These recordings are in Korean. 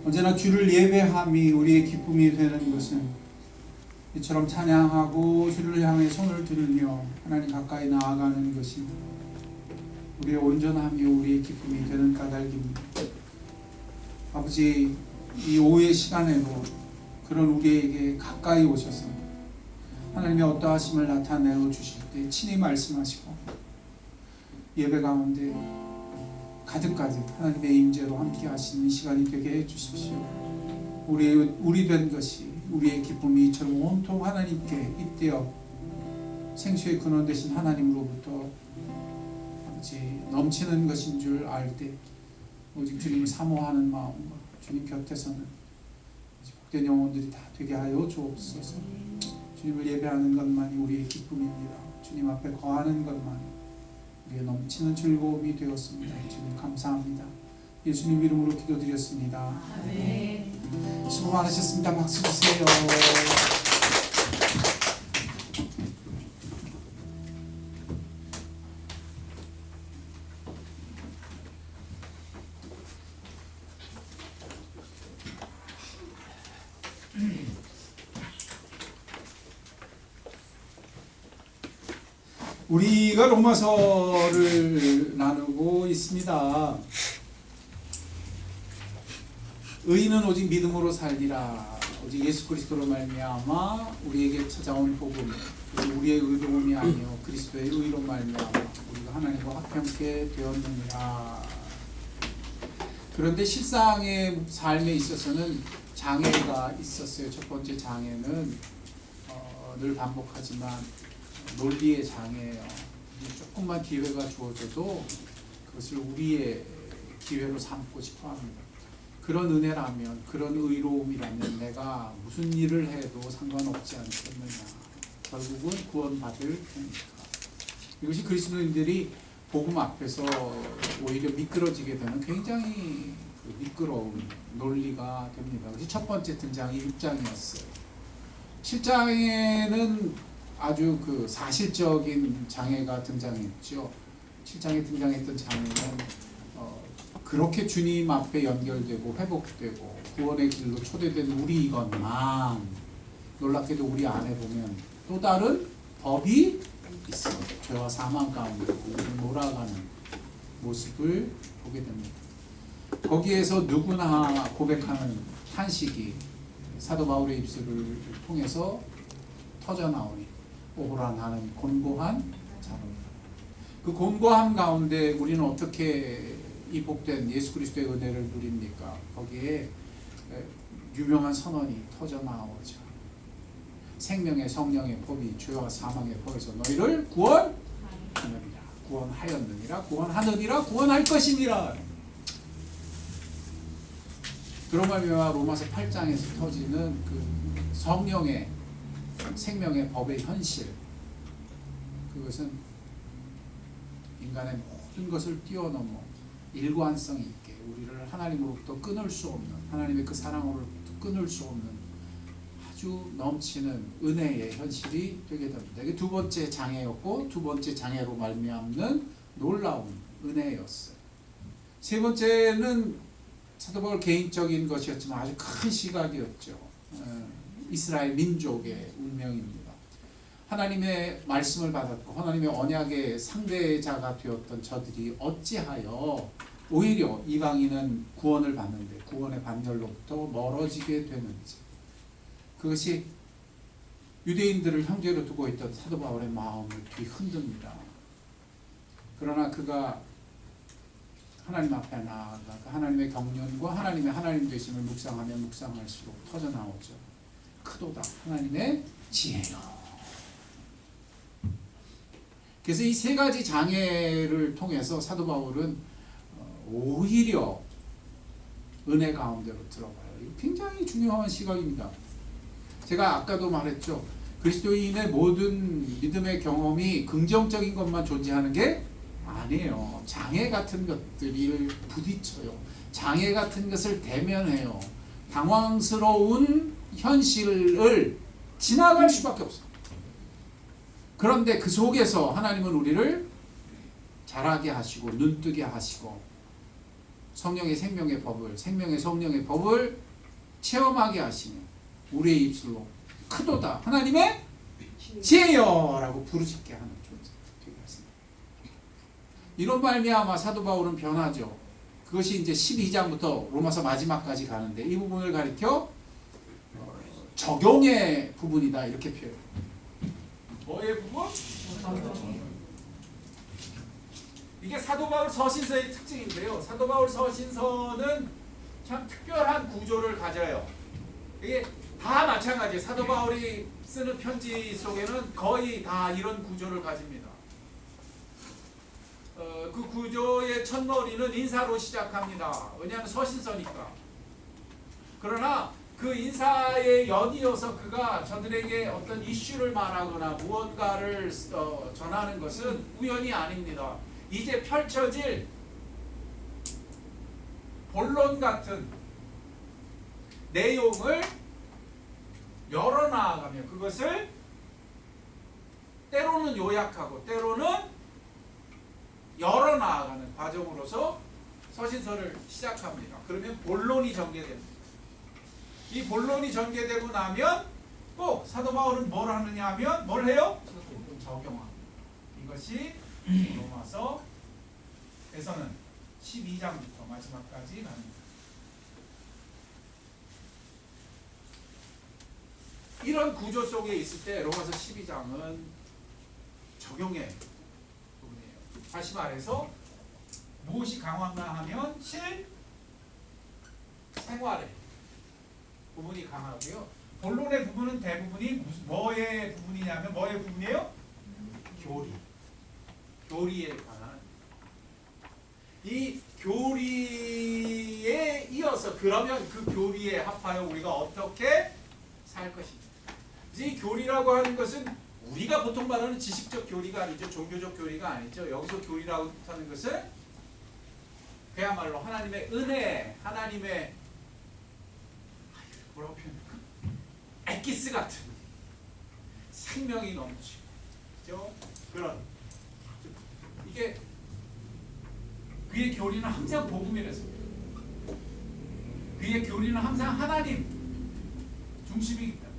언제나 주를 예배함이 우리의 기쁨이 되는 것은 이처럼 찬양하고 주를 향해 손을 들으며 하나님 가까이 나아가는 것이 우리의 온전함이 우리의 기쁨이 되는 까닭입니다. 아버지, 이 오후의 시간에도 그런 우리에게 가까이 오셔서 하나님의 어떠하심을 나타내어 주실 때 친히 말씀하시고 예배 가운데 가득가득 하나님의 임재로 함께 하시는 시간이 되게 해주십시오. 우리 된 것이 우리의 기쁨이 이처럼 온통 하나님께 잇대어 생수의 근원 되신 하나님으로부터 아버지 넘치는 것인 줄 알 때 오직 주님을 사모하는 마음과 주님 곁에서는 복된 영혼들이 다 되게 하여 주옵소서. 주님을 예배하는 것만이 우리의 기쁨입니다. 주님 앞에 거하는 것만이 우리의 넘치는 즐거움이 되었습니다. 주님 감사합니다. 예수님 이름으로 기도드렸습니다. 아멘. 수고 많으셨습니다. 박수 주세요. 우리가 로마서를 나누고 있습니다. 의인은 오직 믿음으로 살리라. 오직 예수 그리스도로 말미암아 우리에게 찾아온 복음, 우리의 의로움이 아니요 그리스도의 의로 말미암아 우리가 하나님과 화평케 되었느니라. 그런데 실상의 삶에 있어서는 장애가 있었어요. 첫 번째 장애는 늘 반복하지만 논리의 장애예요. 조금만 기회가 주어져도 그것을 우리의 기회로 삼고 싶어 합니다. 그런 은혜라면, 그런 의로움이라면 내가 무슨 일을 해도 상관없지 않겠느냐. 결국은 구원받을 테니까. 이것이 그리스도인들이 복음 앞에서 오히려 미끄러지게 되는 굉장히 미끄러운 논리가 됩니다. 그래서 첫 번째 등장이 6장이었어요. 7장에는 아주 사실적인 장애가 등장했죠. 7장에 등장했던 장애는 그렇게 주님 앞에 연결되고 회복되고 구원의 길로 초대된 우리이건만, 놀랍게도 우리 안에 보면 또 다른 법이 있어요. 죄와 사망 가운데 몰아가는 모습을 보게 됩니다. 거기에서 누구나 고백하는 탄식이 사도 바울의 입술을 통해서 터져나오니 오호라 나는 곤고한 자로다. 그 곤고함 가운데 우리는 어떻게 이 복된 예수 그리스도의 은혜를 누립니까? 거기에 유명한 선언이 터져나오죠. 생명의 성령의 법이 죄와 사망의 법에서 너희를 구원하느니라. 구원하였느니라. 구원하느니라. 구원할 것이니라. 그런 말미암아 로마서 8장에서 터지는 그 성령의 생명의 법의 현실, 그것은 인간의 모든 것을 뛰어넘어 일관성 있게 우리를 하나님으로부터 끊을 수 없는, 하나님의 그 사랑으로부터 끊을 수 없는 아주 넘치는 은혜의 현실이 되게 됩니다. 이게 두 번째 장애였고, 두 번째 장애로 말미암는 놀라운 은혜였어요. 세 번째는 사도 바울 개인적인 것이었지만 아주 큰 시각이었죠. 이스라엘 민족의 운명입니다. 하나님의 말씀을 받았고 하나님의 언약의 상대자가 되었던 저들이 어찌하여 오히려 이방인은 구원을 받는데 구원의 반열로부터 멀어지게 되는지, 그것이 유대인들을 형제로 두고 있던 사도 바울의 마음을 뒤흔듭니다. 그러나 그가 하나님 앞에 나아가 하나님의 경륜과 하나님 되심을 묵상하면 묵상할수록 터져나오죠. 크도다 하나님의 지혜요. 그래서 이 세 가지 장애를 통해서 사도 바울은 오히려 은혜 가운데로 들어가요. 이거 굉장히 중요한 시각입니다. 제가 아까도 말했죠. 그리스도인의 모든 믿음의 경험이 긍정적인 것만 존재하는 게 아니에요. 장애 같은 것들이 부딪혀요. 장애 같은 것을 대면해요. 당황스러운 현실을 지나갈 수밖에 없어요. 그런데 그 속에서 하나님은 우리를 자라게 하시고 눈뜨게 하시고 성령의 생명의 법을, 생명의 성령의 법을 체험하게 하시며 우리의 입술로 크도다 하나님의 지혜여라고 부르짖게 하는 존재 되게 하십니다. 이런 말미암아 사도 바울은 변하죠. 그것이 이제 12장부터 로마서 마지막까지 가는데 이 부분을 가리켜 적용의 부분이다 이렇게 표현해요. 뭐의 부분? 이게 사도 바울 서신서의 특징인데요. 사도 바울 서신서는 참 특별한 구조를 가져요. 이게 다 마찬가지예요. 사도 바울이 쓰는 편지 속에는 거의 다 이런 구조를 가집니다. 그 구조의 첫머리는 인사로 시작합니다. 왜냐하면 서신서니까. 그러나 그 인사에 연이어서 그가 저들에게 어떤 이슈를 말하거나 무언가를 전하는 것은 우연이 아닙니다. 이제 펼쳐질 본론 같은 내용을 열어나가며 그것을 때로는 요약하고 때로는 열어나가는 과정으로서 서신서를 시작합니다. 그러면 본론이 전개됩니다. 이 본론이 전개되고 나면 꼭 사도 바울은 뭘 하느냐 하면 뭘 해요? 적용합니다. 이것이 로마서에서는 12장부터 마지막까지 갑니다. 이런 구조 속에 있을 때 로마서 12장은 적용의 부분이에요. 다시 말해서 무엇이 강한가 하면 실생활의 부분이 강하고요. 본론의 부분은 대부분이 뭐의 부분이냐면 뭐의 부분이에요? 교리에 관한 이 교리에 이어서 그러면 그 교리에 합하여 우리가 어떻게 살 것인가. 이 교리라고 하는 것은 우리가 보통 말하는 지식적 교리가 아니죠. 종교적 교리가 아니죠. 여기서 교리라고 하는 것은 그야말로 하나님의 은혜, 하나님의 뭐라고 표현할까? 엑기스 같은 생명이 넘치고 그죠? 그런 이게 그의 교리는 항상 복음이라서 그의 교리는 항상 하나님 중심이기 때문에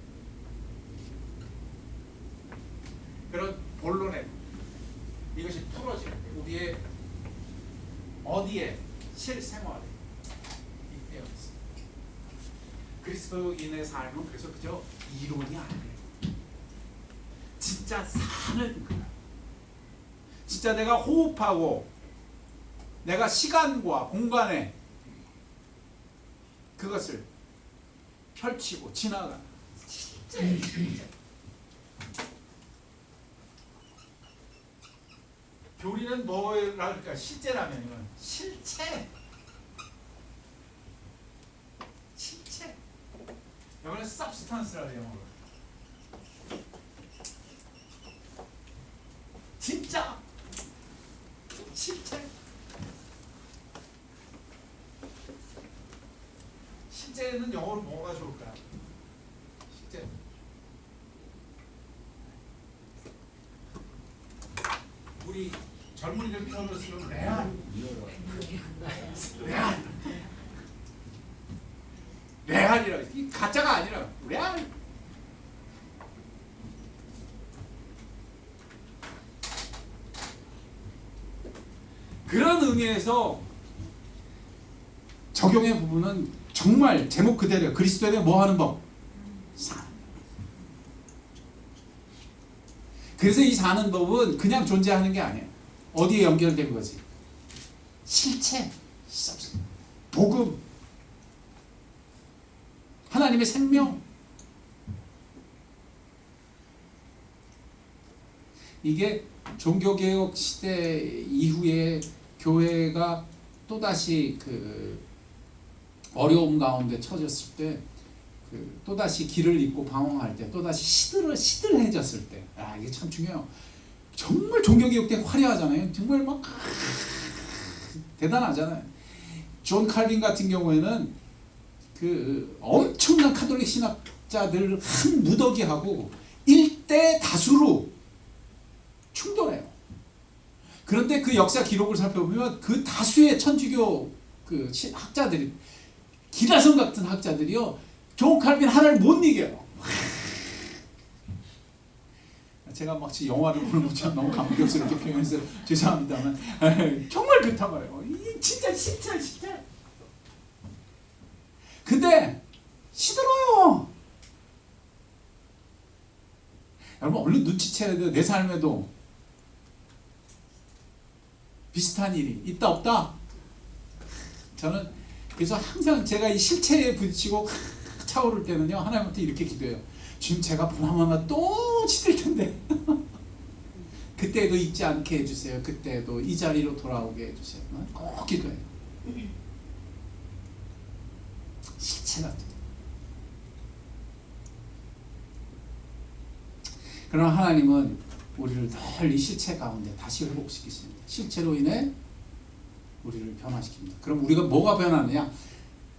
그런 본론에 이것이 풀어질 때 우리의 어디에 실생활에 있대요. 그리스도인의 삶은 그래서 그저 이론이 아니에요. 진짜 사는 거야. 진짜 내가 호흡하고 내가 시간과 공간에 그것을 펼치고 지나가는 진짜. 교리는 뭐랄까 실제라면 이건 실체. 이거는 substance라고 영어로. 진짜 실체. 실제는 영어로 뭐가 좋을까요? 실제. 우리 젊은이들 표현으로 쓰면 레알이라고 해서 이 가짜가 아니라 레알. 그런 의미에서 적용의 부분은 정말 제목 그대로 그리스도에 뭐 하는 법? 사는. 그래서 이 사는 법은 그냥 존재하는 게 아니에요. 어디에 연결된 거지? 실체, 복음, 하나님의 생명. 이게 종교개혁 시대 이후에 교회가 또다시 그 어려움 가운데 처졌을 때, 그 또다시 길을 잃고 방황할 때, 또다시 시들해졌을 때, 이게 참 중요해요. 정말 종교개혁 때 화려하잖아요. 정말 막 대단하잖아요. 존 칼빈 같은 경우에는 그 엄청난 카톨릭 신학자들 한 무더기하고 일대 다수로 충돌해요. 그런데 그 역사 기록을 살펴보면 그 다수의 천주교 그 학자들이 기라성 같은 학자들이요 존 칼빈 하나를 못 이겨요. 제가 막 영화를 보는 것처럼 너무 감격스럽게 표현해서 죄송합니다만 정말 그렇단 말이에요. 진짜. 근데 시들어요. 여러분 얼른 눈치채야 돼요. 내 삶에도 비슷한 일이 있다 없다. 저는 그래서 항상 제가 이 실체에 부딪히고 차오를 때는요 하나님한테 이렇게 기도해요. 지금 제가 보나마나 또 시들 텐데 그때도 잊지 않게 해주세요. 그때도 이 자리로 돌아오게 해주세요. 꼭 기도해요. 실체 같은. 그러나 하나님은 우리를 늘 이 실체 가운데 다시 회복시키십니다. 실체로 인해 우리를 변화시킵니다. 그럼 우리가 뭐가 변하느냐?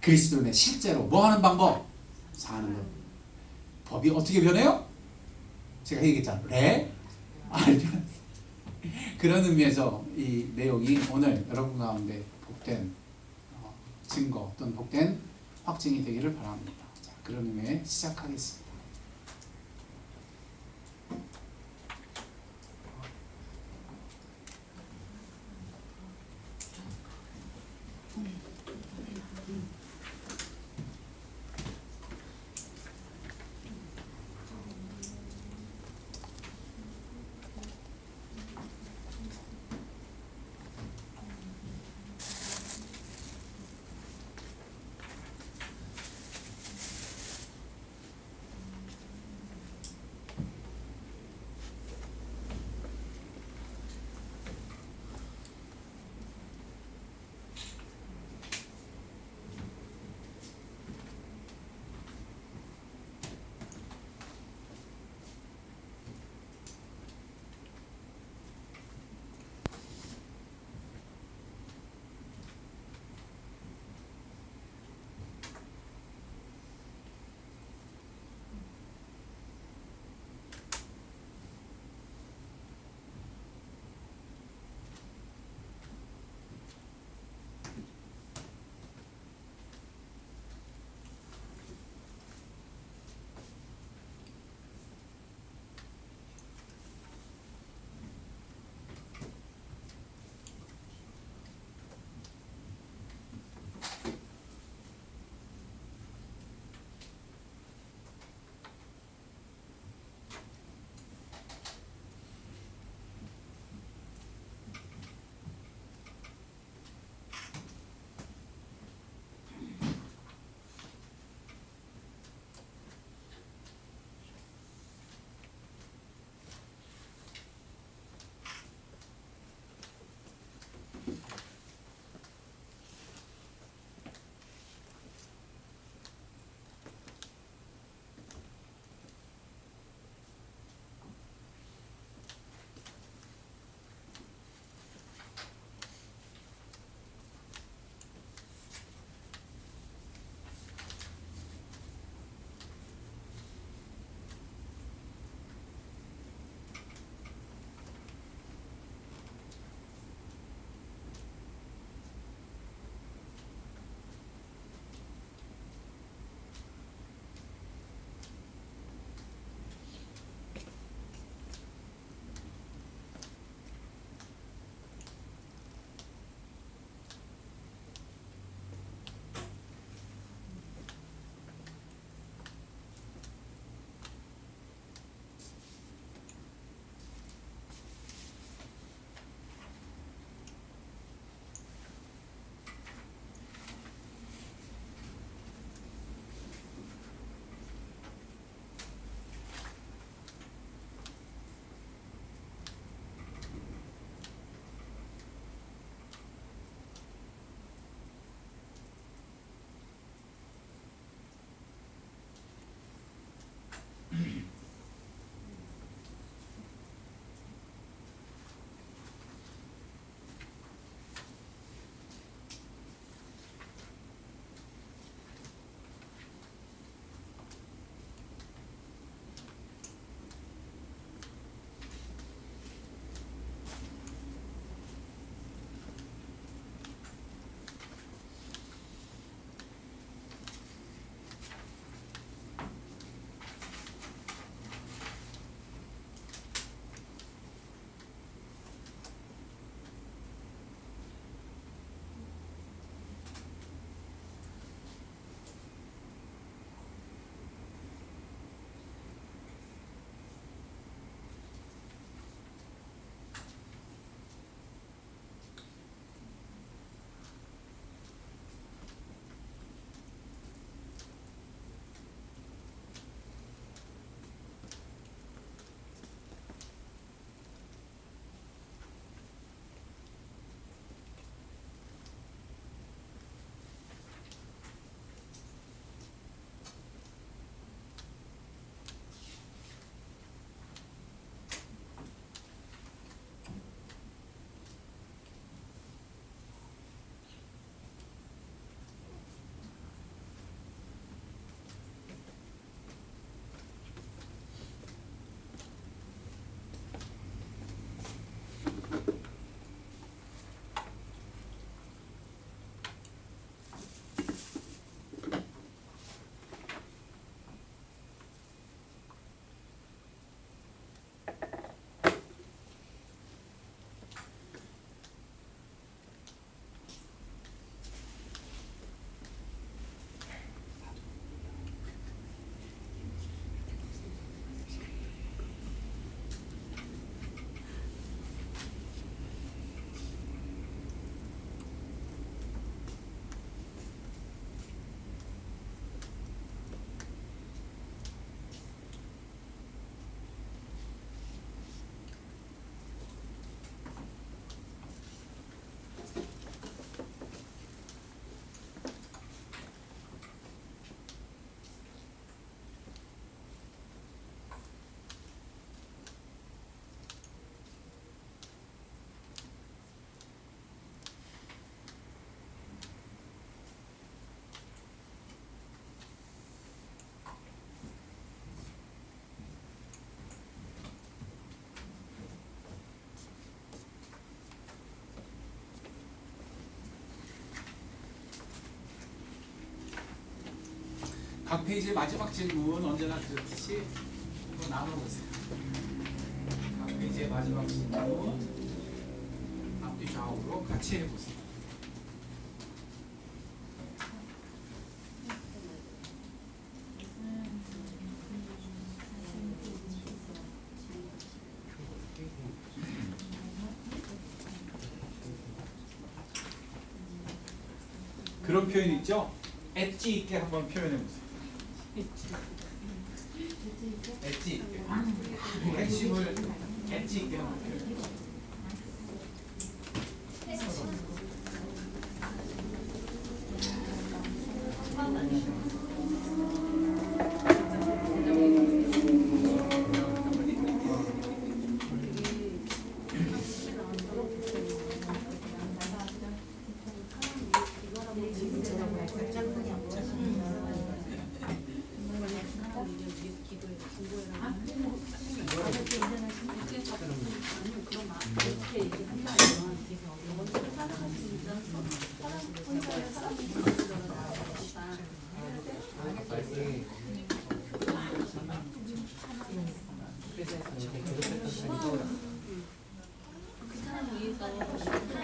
그리스도인의 실제로 뭐 하는 방법? 사는 것. 법이 어떻게 변해요? 제가 얘기했잖아요. 그런 의미에서 이 내용이 오늘 여러분 가운데 복된 증거 또는 복된 확증이 되기를 바랍니다. 자, 그런 의미에 시작하겠습니다. 각 페이지의 마지막 질문 언제나 그렇듯이 한번 나눠보세요. 각 페이지의 마지막 질문 앞뒤 좌우로 같이 해보세요. 그런 표현 있죠? 엣지 있게 한번 표현해 보세요. 엣지 있게. 핵심을 엣지 있게 한번 표현해 보세요.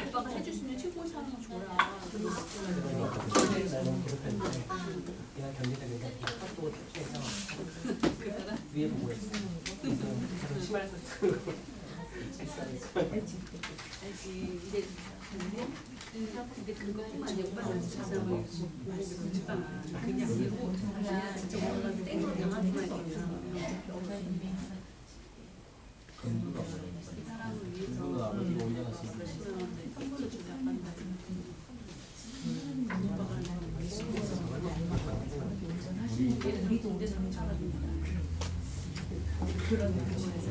오빠가 해줄 수 있는 최고의 사랑을 줘라. 그냥 견디다가 또 해서 위에 보고 있어. 그래서 심할 수 있어. 알지. 근데 그거만 아니야. 오빠는 진짜 사람을 그냥 진짜 뭔가 땡으로 당하는 거야. 사람을 위해서 아버지가 올려놨으니까. 선물을 주지 않는다. 우리 동네 사람입니다. 그런 느낌에서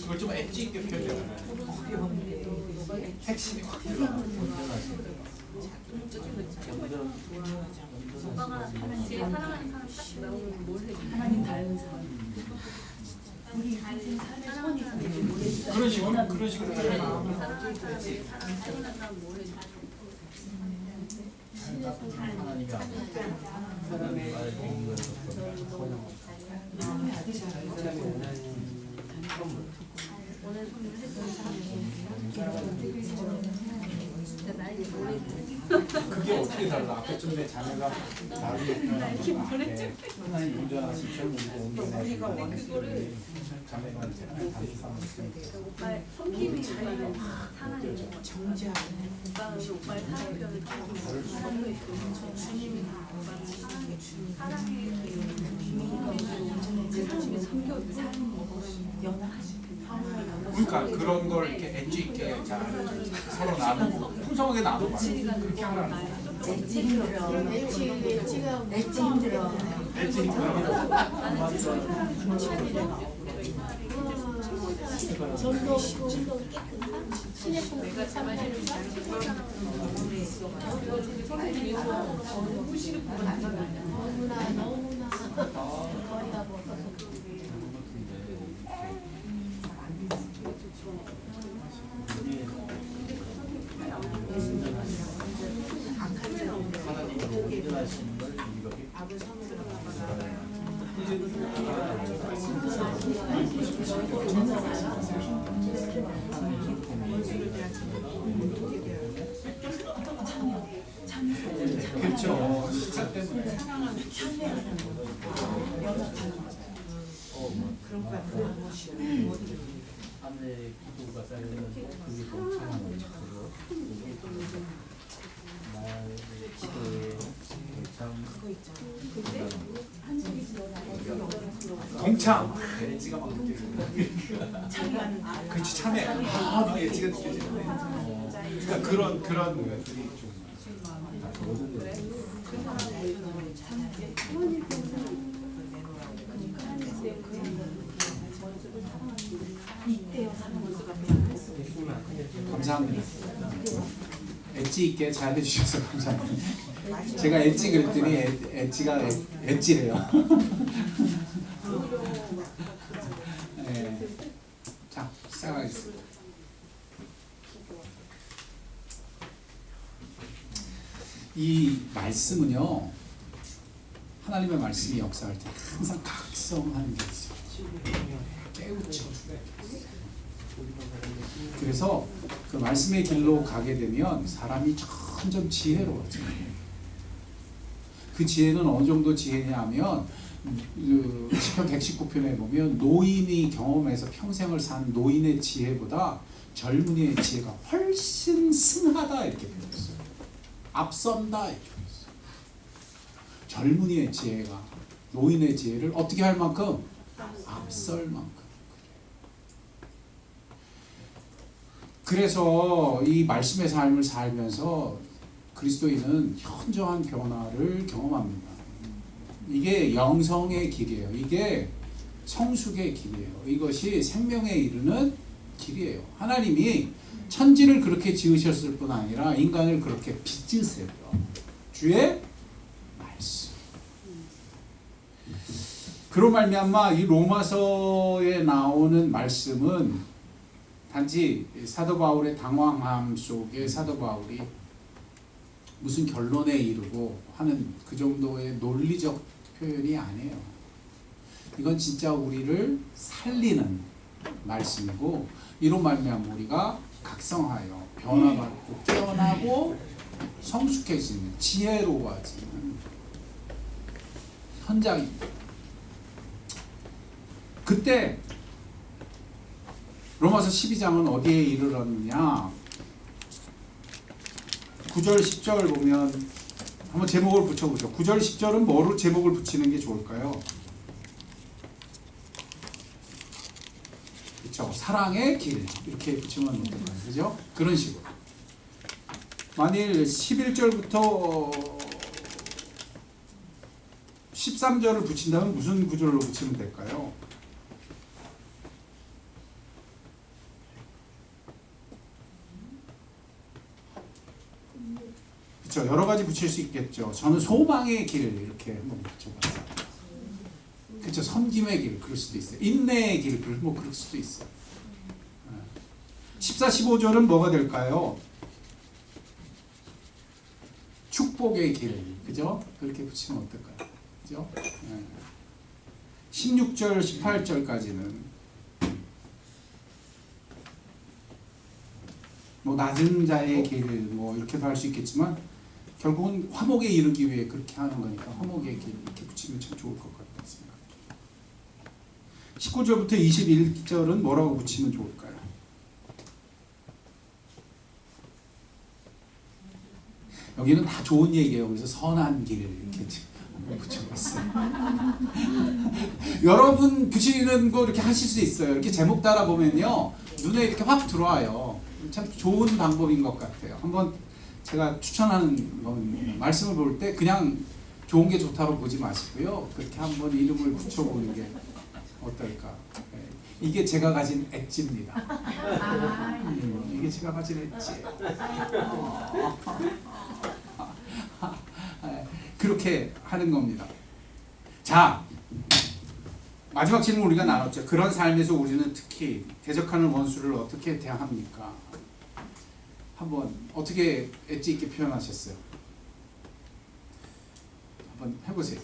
그걸 좀 엣지 있게 표현해. 핵심이 확 들어가. 오빠가 제일 사랑하는 사람 딱 나오면 뭘 해? 하나님 닮은 사람. 우리 인생 삶의 소원이 그런 식으로 표현해. 사랑하는 사람, 제일 사랑하는 사람 뭘 해? 하나님이 사람의 말을 듣는 거였어. 마음의 아들이 사람이 원하는 선물. 오늘 선물 해준 사람 진짜 나에게 뭘 해? 그게 어떻게 달라? 아까 좀 내 자매가 나를 표현하는 하나님 운전하신 절 우리가 운전해 주는 자매가 이제 다시 삼았으니까 오빠의 성김이 오빠는 사랑이 정지하고 오빠는 오빠의 사랑 표현을 계속 선물해 주고 주님이 오빠는 사랑의 제 삶의 성격이 연하하시고 그러니까 그런 걸 이렇게 엣지 있게 잘 서로 나누고 풍성하게 나누고 그렇게 하라는 거예요. 엣지 힘들어. 엣지 힘들어. 엣지 힘들어. 전도 깨끗한 신의 공부가 참여를 너무나 거리가 멀어서 하나님이 운전하시는 걸 우리가 그렇죠. 시차 때문에. 그런 거 하늘의 기도가 쌓이면 그게 동참하는 거고 나의 기도에 참 동참. 엣지가 막 느껴지는. 그렇지 참여. 아, 엣지가 느껴지는데. 그러니까 그런 것들이 좀. 감사합니다. 엣지 있게 잘 해주셔서 감사합니다. 제가 엣지 그랬더니 엣지가 엣지래요. 네. 자, 시작하겠습니다. 이 말씀은요, 하나님의 말씀이 역사할 때 항상 각성하는 게 있어요. 깨우쳐. 그래서 그 말씀의 길로 가게 되면 사람이 점점 지혜로워져요. 그 지혜는 어느 정도 지혜냐면 그 시편 119편에 보면 노인이 경험해서 평생을 산 노인의 지혜보다 젊은이의 지혜가 훨씬 승하다 이렇게 표현했어요. 앞선다 이렇게 표현했어요. 젊은이의 지혜가 노인의 지혜를 어떻게 할 만큼? 앞설 만큼. 그래서 이 말씀의 삶을 살면서 그리스도인은 현저한 변화를 경험합니다. 이게 영성의 길이에요. 이게 성숙의 길이에요. 이것이 생명에 이르는 길이에요. 하나님이 천지를 그렇게 지으셨을 뿐 아니라 인간을 그렇게 빚으세요. 주의 말씀. 그로 말미암아 이 로마서에 나오는 말씀은 단지 사도 바울의 당황함 속에 사도 바울이 무슨 결론에 이르고 하는 그 정도의 논리적 표현이 아니에요. 이건 진짜 우리를 살리는 말씀이고 이로 말미암아 우리가 각성하여 변화받고 깨어나고 성숙해지는 지혜로워지는 현장입니다. 그때 로마서 12장은 어디에 이르렀느냐? 9절 10절 보면 한번 제목을 붙여보죠. 9절 10절은 뭐로 제목을 붙이는 게 좋을까요? 그렇죠. 사랑의 길 이렇게 붙이면 어떨까요? 그죠? 그런 식으로. 만일 11절부터 13절을 붙인다면 무슨 구절로 붙이면 될까요? 그렇죠. 여러 가지 붙일 수 있겠죠. 저는 소망의 길 이렇게 한번 붙여봤어요. 그렇죠. 섬김의 길 그럴 수도 있어요. 인내의 길 뭐 그럴 수도 있어요. 14, 15절은 뭐가 될까요? 축복의 길, 그죠? 그렇게 붙이면 어떨까요? 그죠? 16절, 18절까지는 뭐 낮은 자의 길, 뭐 이렇게도 할 수 있겠지만 결국은 화목에 이르기 위해 그렇게 하는 거니까 화목의 길 이렇게 붙이면 참 좋을 것 같습니다. 19절부터 21절은 뭐라고 붙이면 좋을까요? 여기는 다 좋은 얘기예요. 그래서 선한 길 이렇게 붙여봤어요. 여러분 붙이는 거 이렇게 하실 수 있어요. 이렇게 제목 따라 보면요 눈에 이렇게 확 들어와요. 참 좋은 방법인 것 같아요. 한번 제가 추천하는 건 말씀을 볼 때 그냥 좋은 게 좋다고 보지 마시고요. 그렇게 한번 이름을 붙여보는 게 어떨까. 이게 제가 가진 엣지입니다. 이게 제가 가진 엣지. 그렇게 하는 겁니다. 자, 마지막 질문 우리가 나눴죠. 그런 삶에서 우리는 특히 대적하는 원수를 어떻게 대합니까? 한번 어떻게 엣지 있게 표현하셨어요? 한번 해보세요.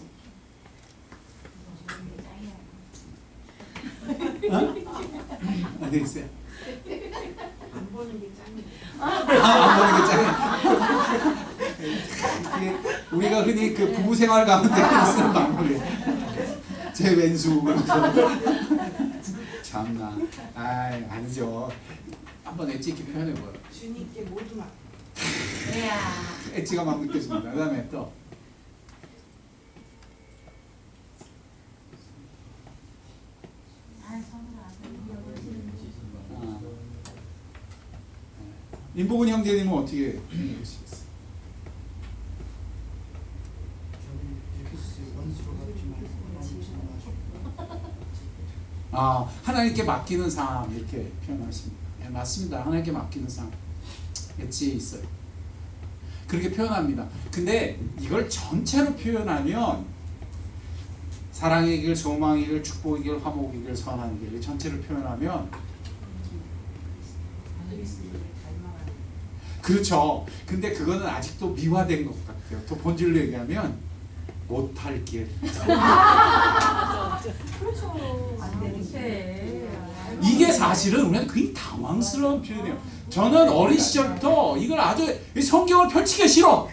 어디 있어요? 안 보는 게 짱이에요. 안 보는 게 짱이에요. 우리가 흔히 그 부부 생활 가운데 쓰는 방법이에요. 제 왼수. 참나. 아니죠. 한번 엣지 있게 표현해봐요. 주님께 모두 막. 엣지가 막 느껴집니다. 그 다음에 또. 임보근 형제님은 어떻게 보시겠어요? 하나님께 맡기는 삶 이렇게 표현하십니다. 네, 맞습니다. 하나님께 맡기는 삶 엣지 있어요. 그렇게 표현합니다. 근데 이걸 전체로 표현하면 사랑의 길, 소망의 길, 축복의 길, 화목의 길, 선한 길 전체를 표현하면 그렇죠. 근데 그거는 아직도 미화된 것 같아요. 더 본질로 얘기하면 못할 길. 안 되는데. 이게 사실은 우리는 굉장히 당황스러운 표현이에요. 저는 어린 시절부터 이걸 아주 성경을 펼치기 싫어.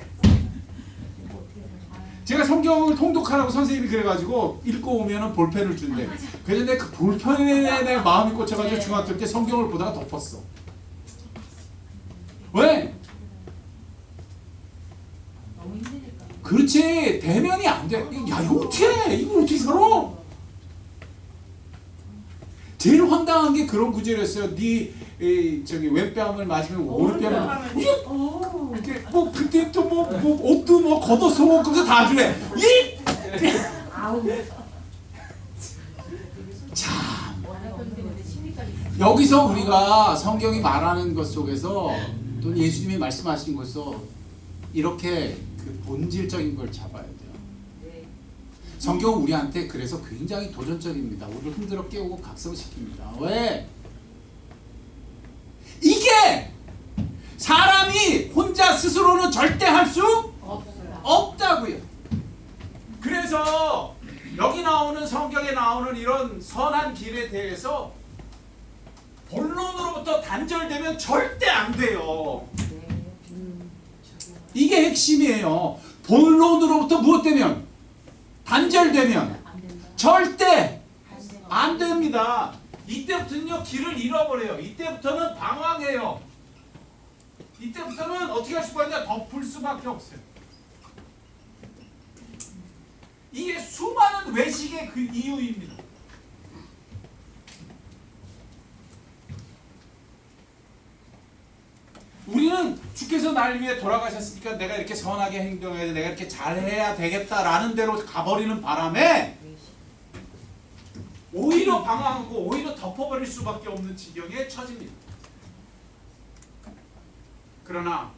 제가 성경을 통독하라고 선생님이 그래가지고 읽고 오면은 볼펜을 준대. 그래서 내가 그 볼펜에 내 마음이 꽂혀가지고 중학교 때 성경을 보다가 덮었어. 왜? 너무 힘드니까. 그렇지. 대면이 안 돼. 야 이거 어떻게 해? 이걸 어떻게 살아? 제일 황당한 게 그런 구절이었어요. 저기 왼뺨을 맞으면 오른뺨을 이렇게 뭐 그때부터 뭐 옷도 뭐 겉옷 속옷 그거 다 주네. 참 여기서 우리가 성경이 말하는 것 속에서 또 예수님이 말씀하신 것에서 이렇게 그 본질적인 걸 잡아야 돼요. 성경은 우리한테 그래서 굉장히 도전적입니다. 우리를 흔들어 깨우고 각성시킵니다. 왜? 이게 사람이 혼자 스스로는 절대 할 수 없다고요. 그래서 여기 나오는 성경에 나오는 이런 선한 길에 대해서 본론으로부터 단절되면 절대 안 돼요. 이게 핵심이에요. 본론으로부터 무엇 되면? 단절되면 절대 안 됩니다. 이때부터는요 길을 잃어버려요. 이때부터는 방황해요. 이때부터는 어떻게 할 수가 있냐? 덮을 수밖에 없어요. 이게 수많은 외식의 그 이유입니다. 우리는 주께서 나를 위해 돌아가셨으니까 내가 이렇게 선하게 행동해야 돼, 내가 이렇게 잘해야 되겠다라는 대로 가버리는 바람에 오히려 방황하고 오히려 덮어버릴 수밖에 없는 지경에 처집니다. 그러나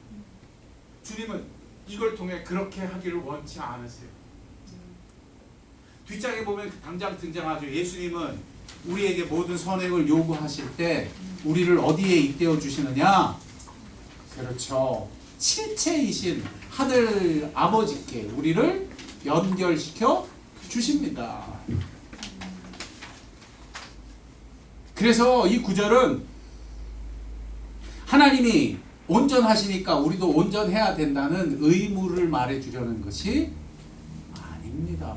주님은 이걸 통해 그렇게 하기를 원치 않으세요. 뒷장에 보면 당장 등장하죠. 예수님은 우리에게 모든 선행을 요구하실 때 우리를 어디에 잇대어 주시느냐? 그렇죠. 실체이신 하늘 아버지께 우리를 연결시켜 주십니다. 그래서 이 구절은 하나님이 온전하시니까 우리도 온전해야 된다는 의무를 말해주려는 것이 아닙니다.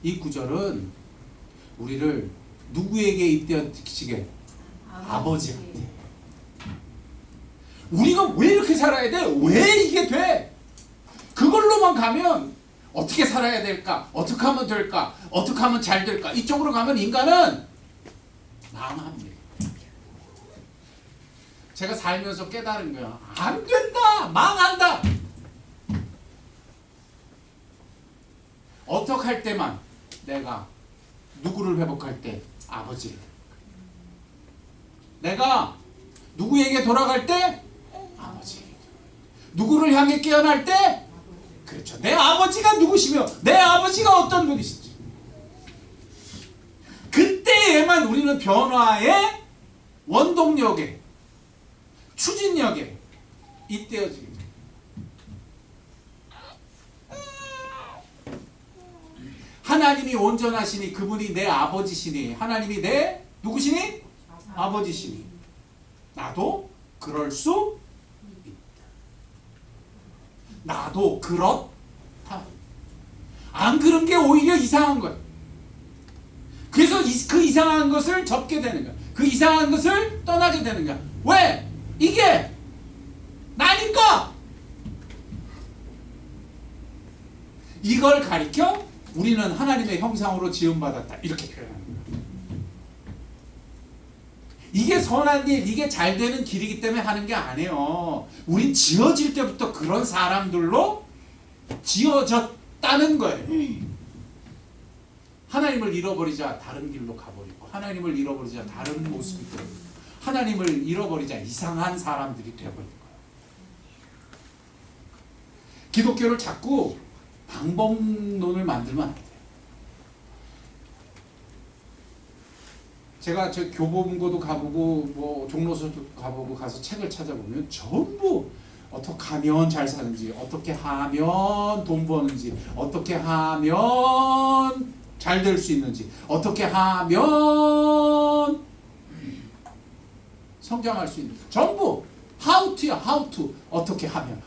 이 구절은 우리를 누구에게 잇대어시게? 아버지한테. 우리가 왜 이렇게 살아야 돼? 왜 이게 돼? 그걸로만 가면 어떻게 살아야 될까? 어떻게 하면 될까? 어떻게 하면 잘 될까? 이쪽으로 가면 인간은 망합니다. 제가 살면서 깨달은 거야. 안 된다! 망한다! 어떻게 할 때만 내가 누구를 회복할 때? 아버지를. 내가 누구에게 돌아갈 때? 아버지. 누구를 향해 깨어날 때? 그렇죠. 내 아버지가 누구시며 내 아버지가 어떤 분이시지. 그때에만 우리는 변화의 원동력에 추진력에 잇대어집니다. 하나님이 온전하시니 그분이 내 아버지시니 하나님이 내 누구시니? 아버지시니 나도 그럴 수 있다. 나도 그렇다. 안 그런 게 오히려 이상한 거야. 그래서 그 이상한 것을 접게 되는 거야. 그 이상한 것을 떠나게 되는 거야. 왜? 이게 나니까. 이걸 가리켜 우리는 하나님의 형상으로 지음받았다. 이렇게 표현합니다. 이게 선한 일, 이게 잘 되는 길이기 때문에 하는 게 아니에요. 우린 지어질 때부터 그런 사람들로 지어졌다는 거예요. 하나님을 잃어버리자 다른 길로 가버리고 하나님을 잃어버리자 다른 모습이 되고 하나님을 잃어버리자 이상한 사람들이 되어버린 거예요. 기독교를 자꾸 방법론을 만들면 안 돼요. 제가 교보문고도 가보고 뭐 종로서도 가보고 가서 책을 찾아보면 전부 어떻게 하면 잘 사는지, 어떻게 하면 돈 버는지, 어떻게 하면 잘 될 수 있는지, 어떻게 하면 성장할 수 있는지, 전부 how to야. how to. 어떻게 하면.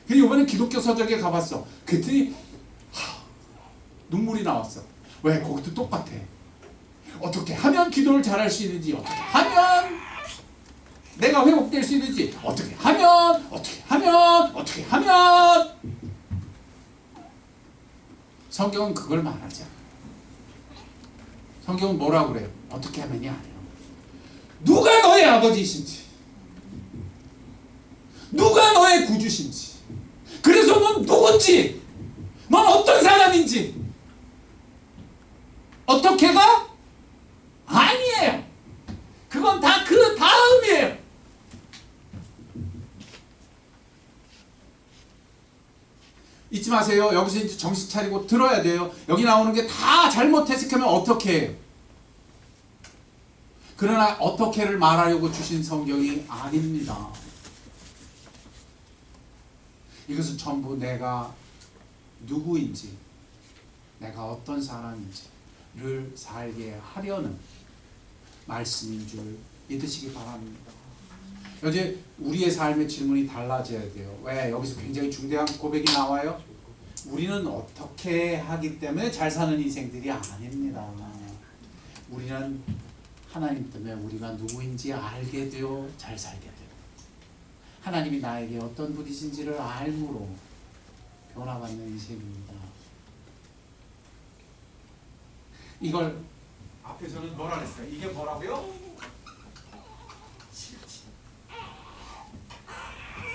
그리고 이번에 기독교 서적에 가봤어. 그랬더니 눈물이 나왔어. 왜? 거기도 똑같아. 어떻게 하면 기도를 잘할 수 있는지, 어떻게 하면 내가 회복될 수 있는지, 어떻게 하면 성경은 그걸 말하지 않아. 성경은 뭐라고 그래요? 어떻게 하면이 아니에요. 누가 너의 아버지신지, 누가 너의 구주신지, 그래서 넌 누군지, 넌 어떤 사람인지, 어떻게가 아니에요. 그건 다 그 다음이에요. 잊지 마세요. 여기서 이제 정신 차리고 들어야 돼요. 여기 나오는 게 다 잘못 해석하면 어떻게 해요? 그러나 어떻게를 말하려고 주신 성경이 아닙니다. 이것은 전부 내가 누구인지, 내가 어떤 사람인지를 살게 하려는 말씀인 줄 믿으시기 바랍니다. 이제 우리의 삶의 질문이 달라져야 돼요. 왜? 여기서 굉장히 중대한 고백이 나와요. 우리는 어떻게 하기 때문에 잘 사는 인생들이 아닙니다. 우리는 하나님 때문에 우리가 누구인지 알게 되어 잘 살게 돼요. 하나님이 나에게 어떤 분이신지를 알므로 변화받는 인생입니다. 이걸 앞에서는 뭐라 그랬어요? 이게 뭐라고요?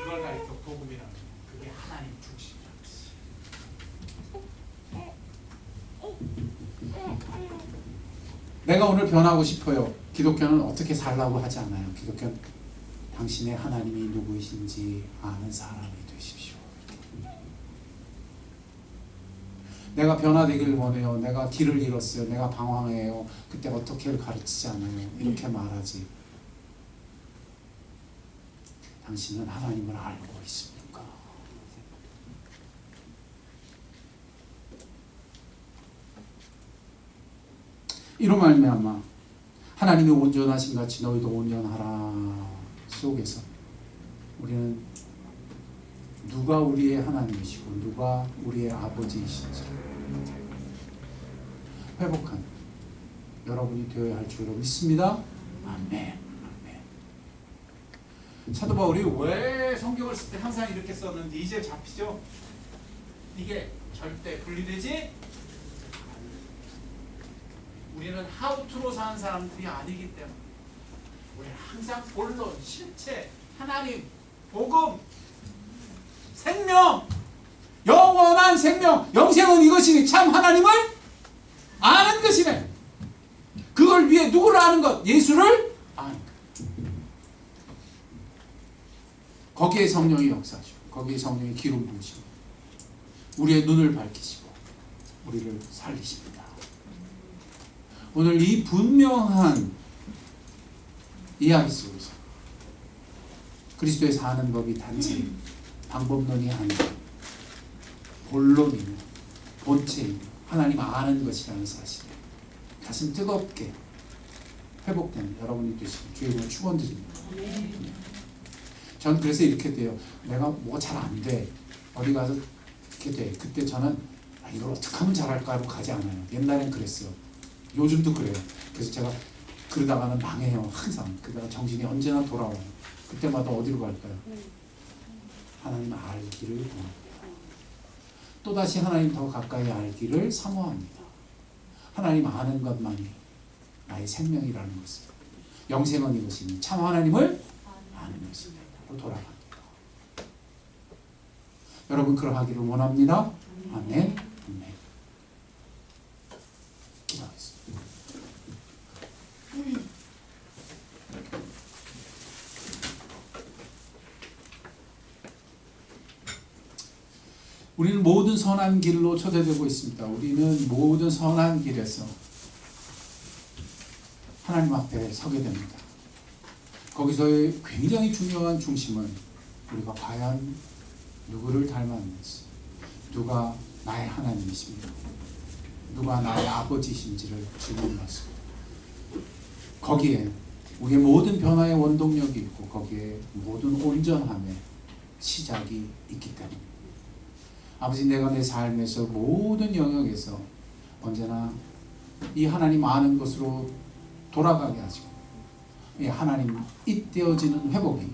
그걸 가리켜 복음이라는 그게 하나님 중심이라는 뜻이에요. 내가 오늘 변하고 싶어요. 기독교는 어떻게 살라고 하지 않아요. 기독교는 당신의 하나님이 누구이신지 아는 사람이 되십시오. 내가 변화되길 원해요. 내가 길을 잃었어요. 내가 방황해요. 그때 어떻게를 가르치지 않아요. 이렇게 말하지. 당신은 하나님을 알고 있습니까? 이로 말미암아 하나님이 온전하신 같이 너희도 온전하라 속에서 우리는 누가 우리의 하나님이시고 누가 우리의 아버지이신지 회복한 여러분이 되어야 할 줄로 믿습니다. 아멘. 사도 바울이 왜 성경을 쓸 때 항상 이렇게 썼는지 이제 잡히죠? 이게 절대 분리되지? 우리는 하우투로 사는 사람들이 아니기 때문에 우리는 항상 본론, 실체, 하나님, 복음, 생명, 영원한 생명, 영생은 이것이니 참 하나님을 아는 것이네. 그걸 위해 누구를 아는 것? 예수를 아는 것. 거기에 성령이 역사하시고 거기에 성령이 기름 부으시고 우리의 눈을 밝히시고 우리를 살리십니다. 오늘 이 분명한 이야기 속에서 그리스도의 사는 법이 단지 방법론이 아니라 본론이며 본체이며 하나님 아는 것이라는 사실에 가슴 뜨겁게 회복되는 여러분이 되시길 주의 이름으로 축원드립니다. 저는 그래서 이렇게 돼요. 내가 뭐가 잘 안 돼. 어디 가서 이렇게 돼. 그때 저는 이걸 어떻게 하면 잘할까 하고 가지 않아요. 옛날엔 그랬어요. 요즘도 그래요. 그래서 제가 그러다가는 망해요. 항상. 그러다가 정신이 언제나 돌아와요. 그때마다 어디로 갈까요? 하나님 알기를 원합니다. 또다시 하나님 더 가까이 알기를 사모합니다. 하나님 아는 것만이 나의 생명이라는 것을, 영생은 이것이니 참 하나님을 아는 것입니다. 돌아갑니다. 여러분 그러하기를 원합니다. 아멘. 아멘. 기도하겠습니다. 우리는 모든 선한 길로 초대되고 있습니다. 우리는 모든 선한 길에서 하나님 앞에 서게 됩니다. 거기서의 굉장히 중요한 중심은 우리가 과연 누구를 닮았는지, 누가 나의 하나님이십니까? 누가 나의 아버지신지를 질문했습니다. 거기에 우리의 모든 변화의 원동력이 있고 거기에 모든 온전함의 시작이 있기 때문입니다. 아버지, 내가 내 삶에서 모든 영역에서 언제나 이 하나님 아는 것으로 돌아가게 하시고 이 하나님 잇대어지는 회복이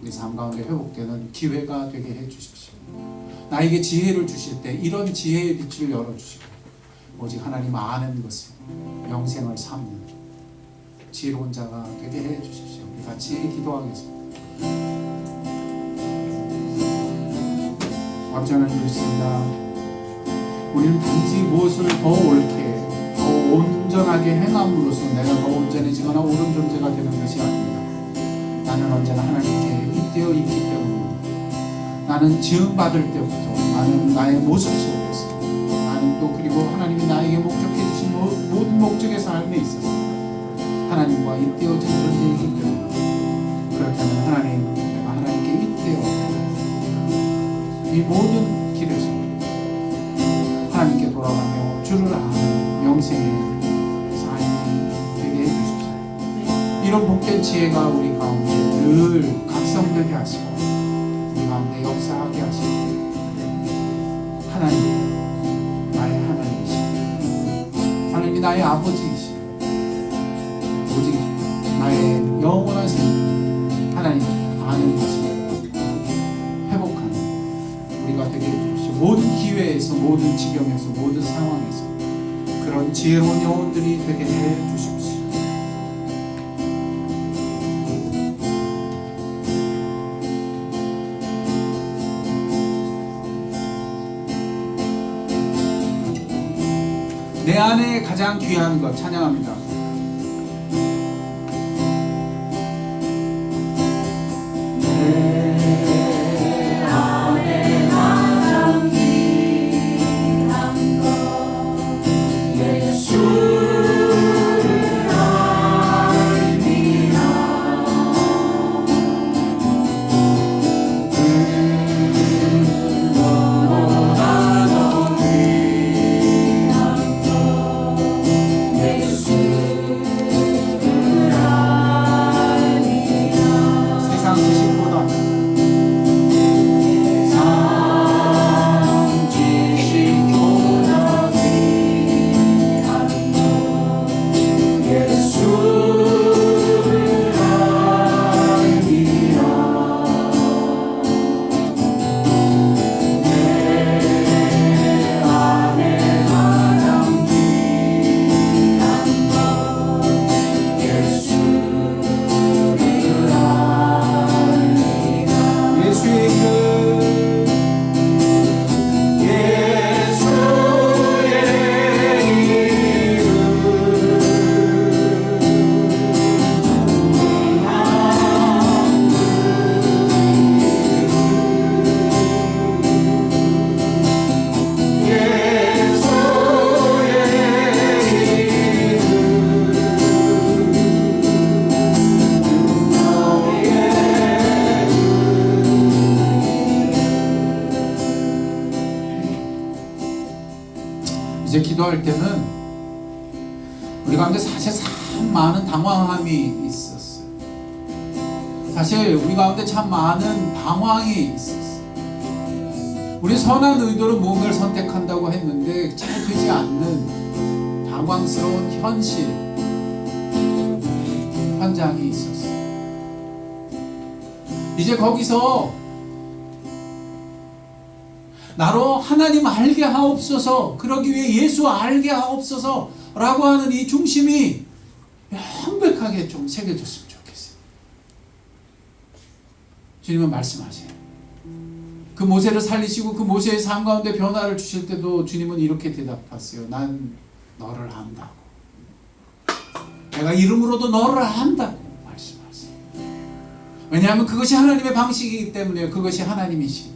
우리 삶 가운데 회복되는 기회가 되게 해주십시오. 나에게 지혜를 주실 때 이런 지혜의 빛을 열어주시고 오직 하나님 아는 것을 영생을 삼는 지혜로운 자가 되게 해주십시오. 우리 같이 기도하겠습니다. 아버지 하나님, 그렇습니다. 우리는 단지 무엇을 더 옳게, 더 온전하게 행함으로써 내가 더 온전해지거나 옳은 존재가 되는 것이 아닙니다. 나는 언제나 하나님께 잇대어 있기 때문입니다. 나는 지음받을 때부터 나는 나의 모습 속에서, 나는 또 그리고 하나님이 나에게 목적해 주신 모든 목적의 삶에 있어서 하나님과 잇대어진 존재이기 때문에, 그렇다면 하나님, 내가 하나님께 잇대어 이 모든 길에서 하나님께 돌아가며 주를 아는 영생의 삶이 되게 해주십시오. 이런 복된 지혜가 우리 가운데 늘 각성되게 하시고 우리 가운데 역사하게 하시고, 하나님 나의 하나님이시고 하나님이 나의 아버지이시고 오직 나의 영원한 생명 하나님 아는 것이 회복하는 우리가 되게 해주십시오. 모든 기회에서, 모든 지경에서, 모든 상황에서 그런 지혜로운 영혼들이 되게 해주십시오. 내 안에 가장 귀한 것 찬양합니다. 이제 기도할 때는 우리 가운데 사실 참 많은 당황함이 있었어요. 사실 우리 가운데 참 많은 방황이 있었어요. 우리 선한 의도로 무언가를 선택한다고 했는데 잘 되지 않는 당황스러운 현장이 있었어요. 이제 거기서 나로 하나님 알게 하옵소서, 그러기 위해 예수 알게 하옵소서 라고 하는 이 중심이 명백하게 좀 새겨졌으면 좋겠어요. 주님은 말씀하세요. 그 모세를 살리시고 그 모세의 삶 가운데 변화를 주실 때도 주님은 이렇게 대답하세요. 난 너를 안다고. 내가 이름으로도 너를 안다고 말씀하세요. 왜냐하면 그것이 하나님의 방식이기 때문에, 그것이 하나님이시기 때문에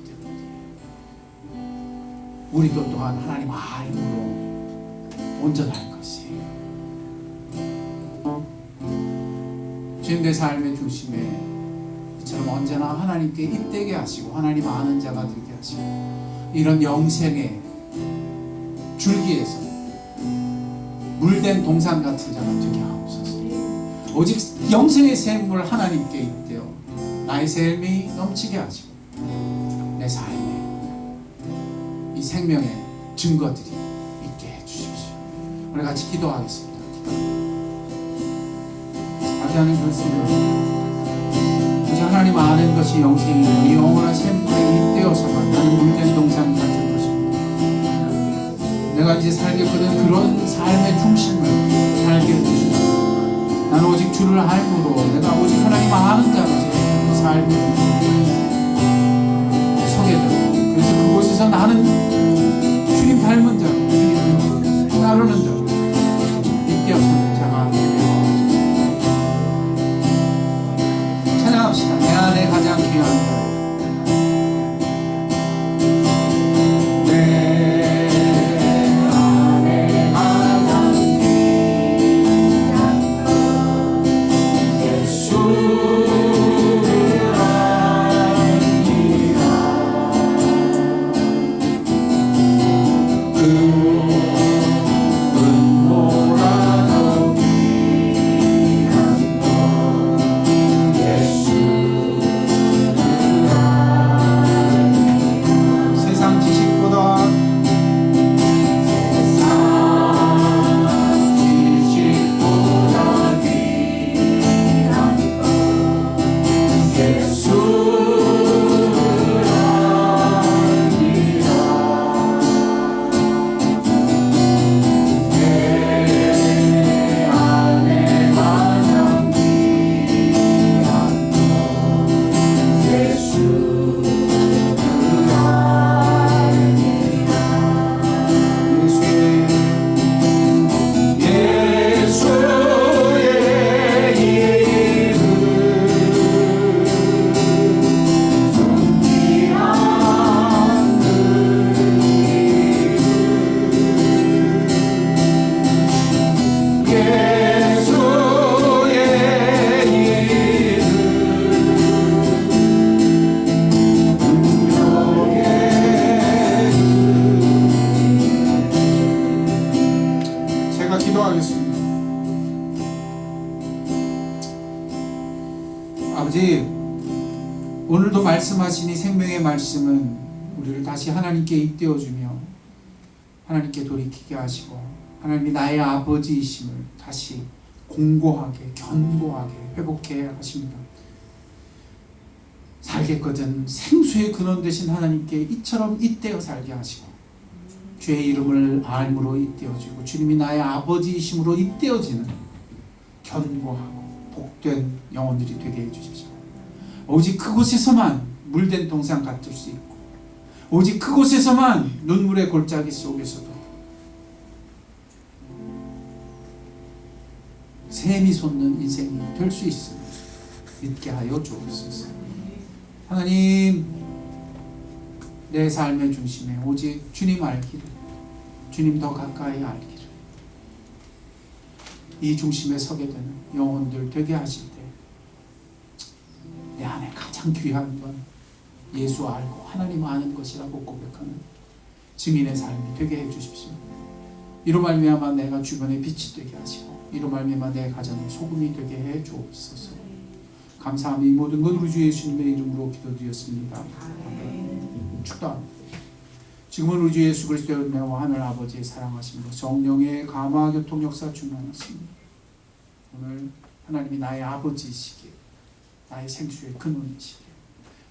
우리도 또한 하나님 안으로 온전할 것이에요. 주님 내 삶의 중심에 이처럼 언제나 하나님께 입되게 하시고 하나님 아는 자가 되게 하시고 이런 영생의 줄기에서 물된 동산 같은 자가 되게 하옵소서. 오직 영생의 샘물 하나님께 입되어 나의 삶이 넘치게 하시고 내 삶에 이 생명의 증거들이 있게 해주십시오. 우리 같이 기도하겠습니다. 아버지 하나님 그렇습니다. 오직 하나님 아는 것이 영생이며 이 영원한 샘물에 입되어서만 나는 물된 동산 같은 것입니다. 내가 이제 살겠거든 그런 삶의 중심을 살게 해주시고 나는 오직 주를 알므로 내가 오직 하나님 아는 자로서 그 삶을 서게 되고 그래서 그곳에서 나는 주님 닮은 자로 주님을 따르는 자로 입되어서는 자가 되게 하옵소서. 찬양합시다. 내 안에 가장 귀한 것 아버지 오늘도 말씀하신 이 생명의 말씀은 우리를 다시 하나님께 입되어주며 하나님께 돌이키게 하시고 하나님이 나의 아버지이심을 다시 공고하게 견고하게 회복해 하십니다. 살겠거든 생수의 근원 되신 하나님께 이처럼 잇대어 살게 하시고 주의 이름을 알므로 잇대어지고 주님이 나의 아버지이심으로 잇대어지는 견고하고 복된 영혼들이 되게 해주십시오. 오직 그곳에서만 물된 동산 같을 수 있고 오직 그곳에서만 눈물의 골짜기 속에서도 샘이 솟는 인생이 될 수 있음을 믿게 하여 주옵소서. 하나님 내 삶의 중심에 오직 주님 알기를 주님 더 가까이 알기를 이 중심에 서게 되는 영혼들 되게 하실 때 내 안에 가장 귀한 건 예수 알고 하나님 아는 것이라고 고백하는 증인의 삶이 되게 해주십시오. 이로 말미암아 내가 주변에 빛이 되게 하시고 이로 말미암아 내 가정에 소금이 되게 해 주옵소서. 감사함이 모든 것 우리 주 예수님의 이름으로 기도드렸습니다. 아멘. 축도합니다. 지금은 우리 주 예수 그리스도의 은혜와 하늘 아버지의 사랑하심과 성령의 감화 교통 역사 충만하십니다. 오늘 하나님이 나의 아버지이시기에 나의 생수의 근원이시기에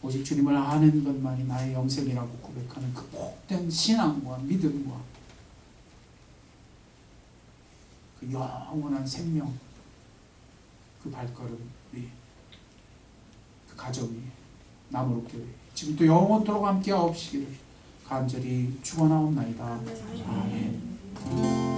오직 주님을 아는 것만이 나의 영생이라고 고백하는 그 복된 신앙과 믿음과 그 영원한 생명 그 발걸음 위에 그 가정 위에 나무롭교회 지금도 영원토록 함께 하옵시기를 간절히 축원하옵나이다. 아멘.